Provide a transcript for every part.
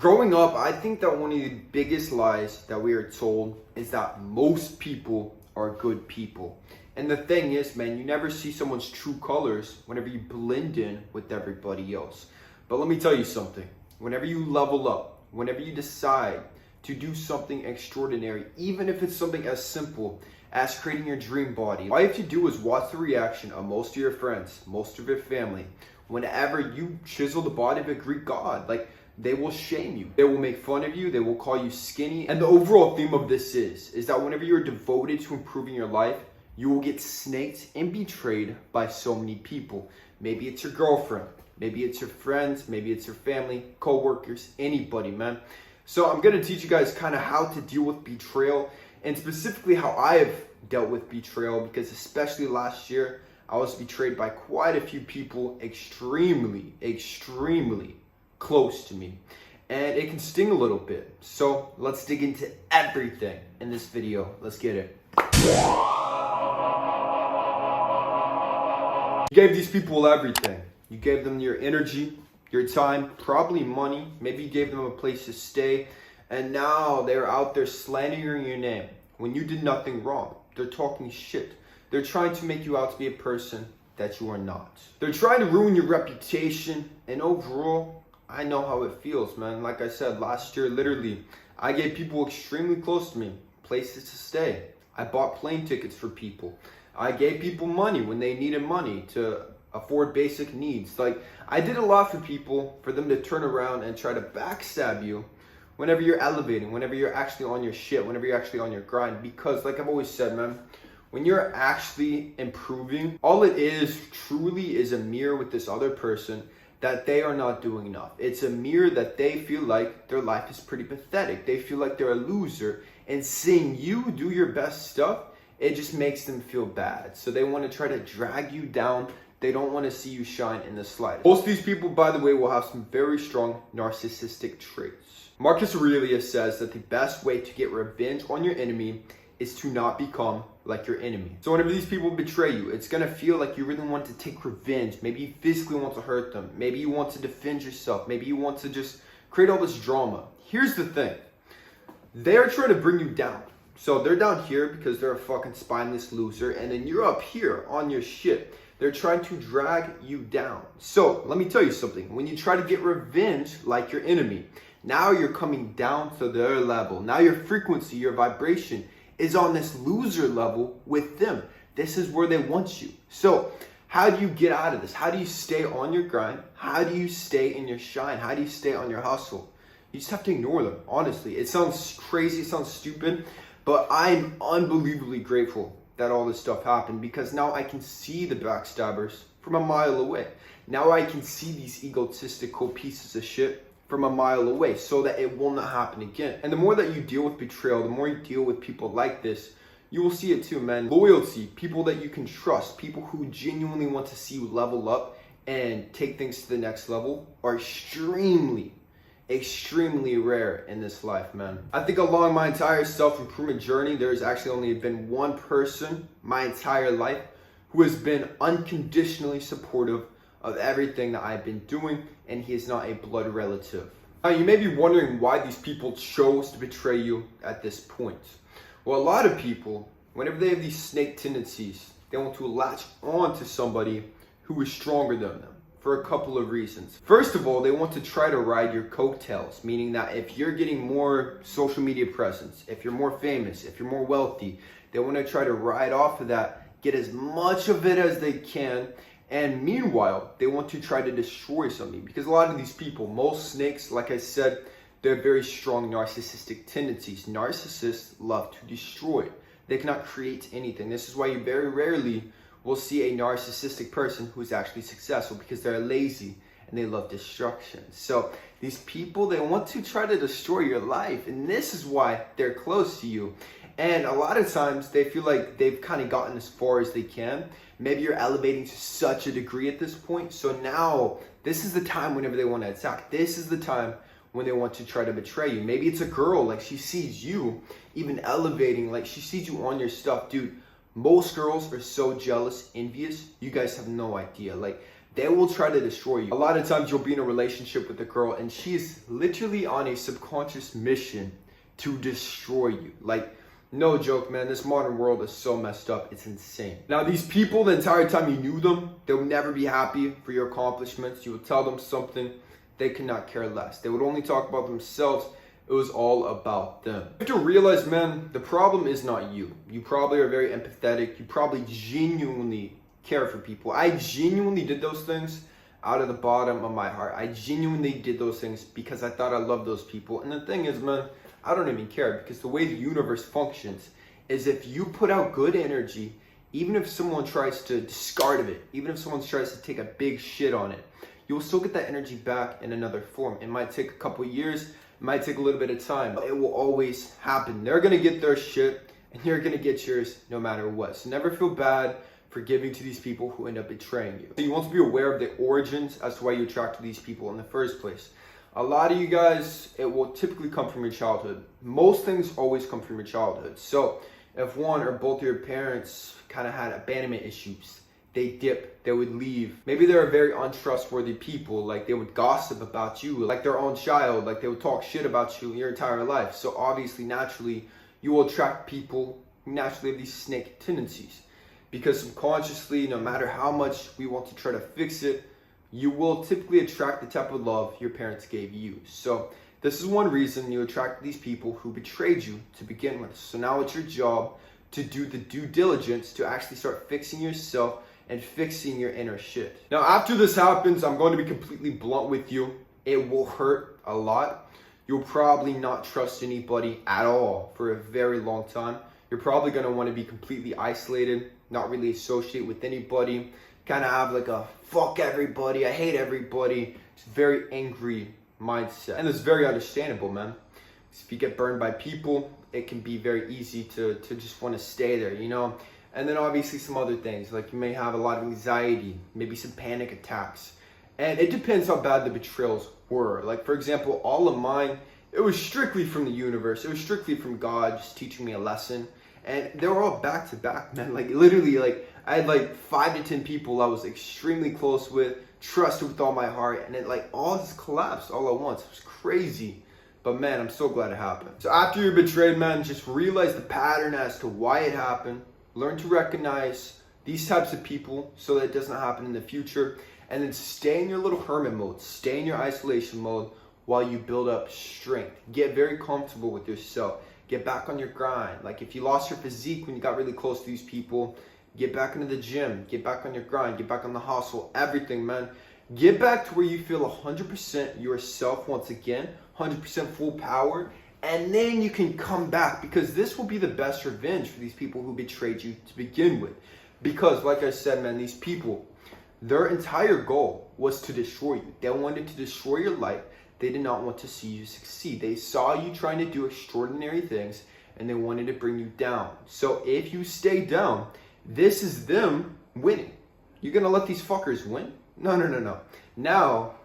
Growing up, I think that one of the biggest lies that we are told is that most people are good people. And the thing is, man, you never see someone's true colors whenever you blend in with everybody else. But let me tell you something. Whenever you level up, whenever you decide to do something extraordinary, even if it's something as simple as creating your dream body, all you have to do is watch the reaction of most of your friends, most of your family, whenever you chisel the body of a Greek god. They will shame you. They will make fun of you. They will call you skinny. And the overall theme of this is that whenever you're devoted to improving your life, you will get snaked and betrayed by so many people. Maybe it's your girlfriend. Maybe it's your friends. Maybe it's your family, co-workers, anybody, man. So I'm going to teach you guys kind of how to deal with betrayal, and specifically how I have dealt with betrayal, because especially last year, I was betrayed by quite a few people extremely close to me, and it can sting a little bit. So let's dig into everything in this video. Let's get it. You gave these people everything. You gave them your energy, your time, probably money. Maybe you gave them a place to stay, and now they're out there slandering your name when you did nothing wrong. They're talking shit. They're trying to make you out to be a person that you are not. They're trying to ruin your reputation, and overall, I know how it feels, man. Like I said, last year, literally, I gave people extremely close to me places to stay. I bought plane tickets for people. I gave people money when they needed money to afford basic needs. I did a lot for people, for them to turn around and try to backstab you whenever you're elevating, whenever you're actually on your shit, whenever you're actually on your grind. Because like I've always said, man, when you're actually improving, all it is truly is a mirror with this other person that they are not doing enough. It's a mirror that they feel like their life is pretty pathetic. They feel like they're a loser, and seeing you do your best stuff, it just makes them feel bad. So they want to try to drag you down. They don't want to see you shine in the slightest. Most of these people, by the way, will have some very strong narcissistic traits. Marcus Aurelius says that the best way to get revenge on your enemy is to not become like your enemy. So whenever these people betray you, it's gonna feel like you really want to take revenge. Maybe you physically want to hurt them. Maybe you want to defend yourself. Maybe you want to just create all this drama. Here's the thing. They're trying to bring you down. So they're down here because they're a fucking spineless loser, and then you're up here on your shit. They're trying to drag you down. So let me tell you something. When you try to get revenge like your enemy, now you're coming down to their level. Now your frequency, your vibration is on this loser level with them. This is where they want you. So how do you get out of this? How do you stay on your grind? How do you stay in your shine? How do you stay on your hustle? You just have to ignore them, honestly. It sounds crazy, it sounds stupid, but I'm unbelievably grateful that all this stuff happened, because now I can see the backstabbers from a mile away. Now I can see these egotistical pieces of shit from a mile away, so that it will not happen again. And the more that you deal with betrayal, the more you deal with people like this, you will see it too, man. Loyalty, people that you can trust, people who genuinely want to see you level up and take things to the next level, are extremely rare in this life, man. I think along my entire self-improvement journey, there's actually only been one person my entire life who has been unconditionally supportive of everything that I've been doing, and he is not a blood relative. Now, you may be wondering why these people chose to betray you at this point. Well, a lot of people, whenever they have these snake tendencies, they want to latch on to somebody who is stronger than them for a couple of reasons. First of all, they want to try to ride your coattails, meaning that if you're getting more social media presence, if you're more famous, if you're more wealthy, they want to try to ride off of that, get as much of it as they can. And meanwhile, they want to try to destroy something, because a lot of these people, most snakes, like I said, they're very strong narcissistic tendencies. Narcissists love to destroy. They cannot create anything. This is why you very rarely will see a narcissistic person who's actually successful, because they're lazy and they love destruction. So these people, they want to try to destroy your life, and this is why they're close to you. And a lot of times they feel like they've kind of gotten as far as they can. Maybe you're elevating to such a degree at this point. So now this is the time whenever they want to attack. This is the time when they want to try to betray you. Maybe it's a girl, like she sees you even elevating, like she sees you on your stuff. Dude, most girls are so jealous, envious. You guys have no idea. Like they will try to destroy you. A lot of times you'll be in a relationship with a girl and she is literally on a subconscious mission to destroy you. Like, no joke, man, this modern world is so messed up, it's insane. Now, these people, the entire time you knew them, they'll never be happy for your accomplishments. You would tell them something, they could not care less. They would only talk about themselves. It was all about them. You have to realize, man, the problem is not you. You probably are very empathetic. You probably genuinely care for people. I genuinely did those things out of the bottom of my heart. I genuinely did those things because I thought I loved those people. And the thing is, man, I don't even care, because the way the universe functions is if you put out good energy, even if someone tries to discard of it, even if someone tries to take a big shit on it, you'll still get that energy back in another form. It might take a couple years, it might take a little bit of time, but it will always happen. They're gonna get their shit and you're gonna get yours no matter what. So never feel bad for giving to these people who end up betraying you. So you want to be aware of the origins as to why you attract these people in the first place. A lot of you guys, it will typically come from your childhood. Most things always come from your childhood. So if one or both of your parents kind of had abandonment issues, they dip, they would leave. Maybe they're very untrustworthy people, like they would gossip about you, like their own child, like they would talk shit about you your entire life. So obviously, naturally, you will attract people who naturally have these snake tendencies. Because subconsciously, no matter how much we want to try to fix it, you will typically attract the type of love your parents gave you. So this is one reason you attract these people who betrayed you to begin with. So now it's your job to do the due diligence to actually start fixing yourself and fixing your inner shit. Now, after this happens, I'm going to be completely blunt with you. It will hurt a lot. You'll probably not trust anybody at all for a very long time. You're probably going to want to be completely isolated, not really associate with anybody, kind of have like a fuck everybody, I hate everybody. It's a very angry mindset. And it's very understandable, man. If you get burned by people, it can be very easy to just want to stay there, you know? And then obviously some other things, like you may have a lot of anxiety, maybe some panic attacks. And it depends how bad the betrayals were. Like, for example, all of mine, it was strictly from the universe. It was strictly from God just teaching me a lesson. And they were all back to back, man. Like, literally, like, I had like 5 to 10 people I was extremely close with, trusted with all my heart, and it like all just collapsed all at once. It was crazy. But man, I'm so glad it happened. So after you're betrayed, man, just realize the pattern as to why it happened. Learn to recognize these types of people so that it doesn't happen in the future. And then stay in your little hermit mode. Stay in your isolation mode while you build up strength. Get very comfortable with yourself. Get back on your grind. Like if you lost your physique when you got really close to these people, get back into the gym. Get back on your grind. Get back on the hustle. Everything, man. Get back to where you feel 100% yourself once again. 100% full power. And then you can come back, because this will be the best revenge for these people who betrayed you to begin with. Because like I said, man, these people, their entire goal was to destroy you. They wanted to destroy your life. They did not want to see you succeed. They saw you trying to do extraordinary things and they wanted to bring you down. So if you stay down, this is them winning. You're gonna let these fuckers win? No. Now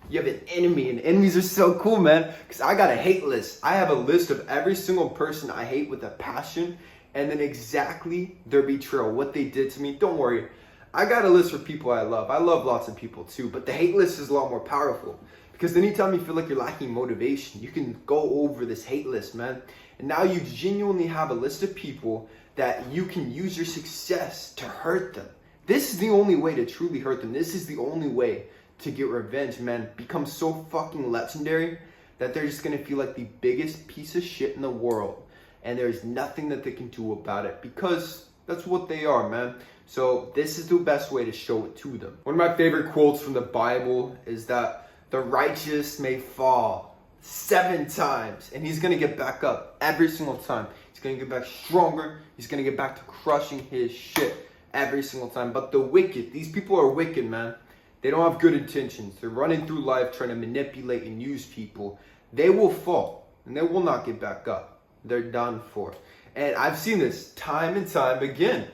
you have an enemy, and enemies are so cool, man, because I got a hate list. I have a list of every single person I hate with a passion, and then exactly their betrayal, what they did to me. Don't worry, I got a list for people I love. I love lots of people too, but the hate list is a lot more powerful, because anytime you feel like you're lacking motivation, you can go over this hate list, man. And now you genuinely have a list of people that you can use your success to hurt them. This is the only way to truly hurt them. This is the only way to get revenge, man. Become so fucking legendary that they're just gonna feel like the biggest piece of shit in the world, and there's nothing that they can do about it, because that's what they are, man. So this is the best way to show it to them. One of my favorite quotes from the Bible is that the righteous may fall 7 times, and he's gonna get back up every single time. He's gonna get back stronger. He's gonna get back to crushing his shit every single time. But the wicked, these people are wicked, man. They don't have good intentions. They're running through life trying to manipulate and use people. They will fall, and they will not get back up. They're done for. And I've seen this time and time again.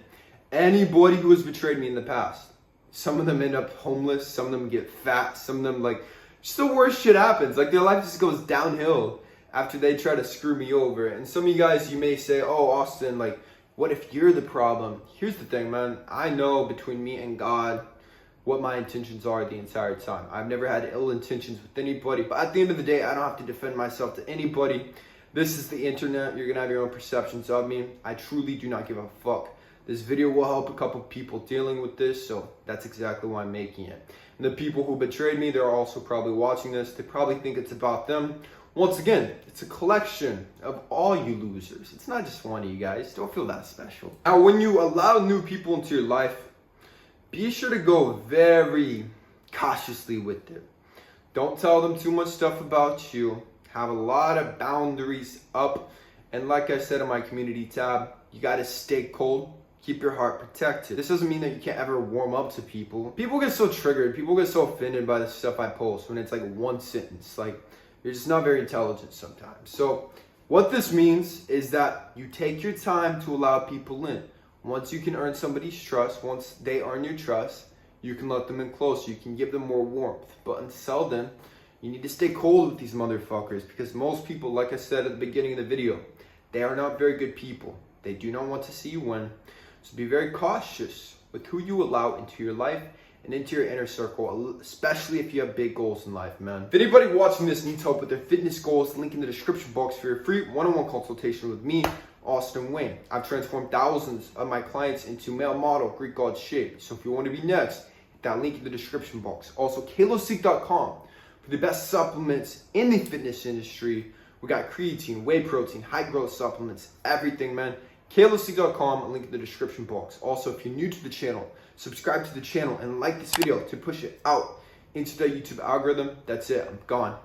Anybody who has betrayed me in the past, some of them end up homeless, some of them get fat, some of them, like, just the worst shit happens. Like, their life just goes downhill after they try to screw me over. And some of you guys, you may say, oh, Austin, like, what if you're the problem? Here's the thing, man. I know between me and God, what my intentions are the entire time. I've never had ill intentions with anybody, but at the end of the day, I don't have to defend myself to anybody. This is the internet. You're gonna have your own perceptions of me. I truly do not give a fuck. This video will help a couple people dealing with this, so that's exactly why I'm making it. And the people who betrayed me, they're also probably watching this. They probably think it's about them. Once again, it's a collection of all you losers. It's not just one of you guys. Don't feel that special. Now, when you allow new people into your life, be sure to go very cautiously with it. Don't tell them too much stuff about you. Have a lot of boundaries up. And like I said in my community tab, you gotta stay cold. Keep your heart protected. This doesn't mean that you can't ever warm up to people. People get so triggered. People get so offended by the stuff I post when it's like one sentence. Like, you're just not very intelligent sometimes. So what this means is that you take your time to allow people in. Once you can earn somebody's trust, once they earn your trust, you can let them in closer. You can give them more warmth. But until then, you need to stay cold with these motherfuckers, because most people, like I said at the beginning of the video, they are not very good people. They do not want to see you win. So be very cautious with who you allow into your life and into your inner circle, especially if you have big goals in life, man. If anybody watching this needs help with their fitness goals, link in the description box for your free one-on-one consultation with me, Austin Wayne. I've transformed thousands of my clients into male model Greek god shape. So if you want to be next, hit that link in the description box. Also, kalosique.com for the best supplements in the fitness industry. We got creatine, whey protein, high growth supplements, everything, man. kalosique.com, link in the description box. Also, if you're new to the channel, subscribe to the channel and like this video to push it out into the YouTube algorithm. That's it. I'm gone.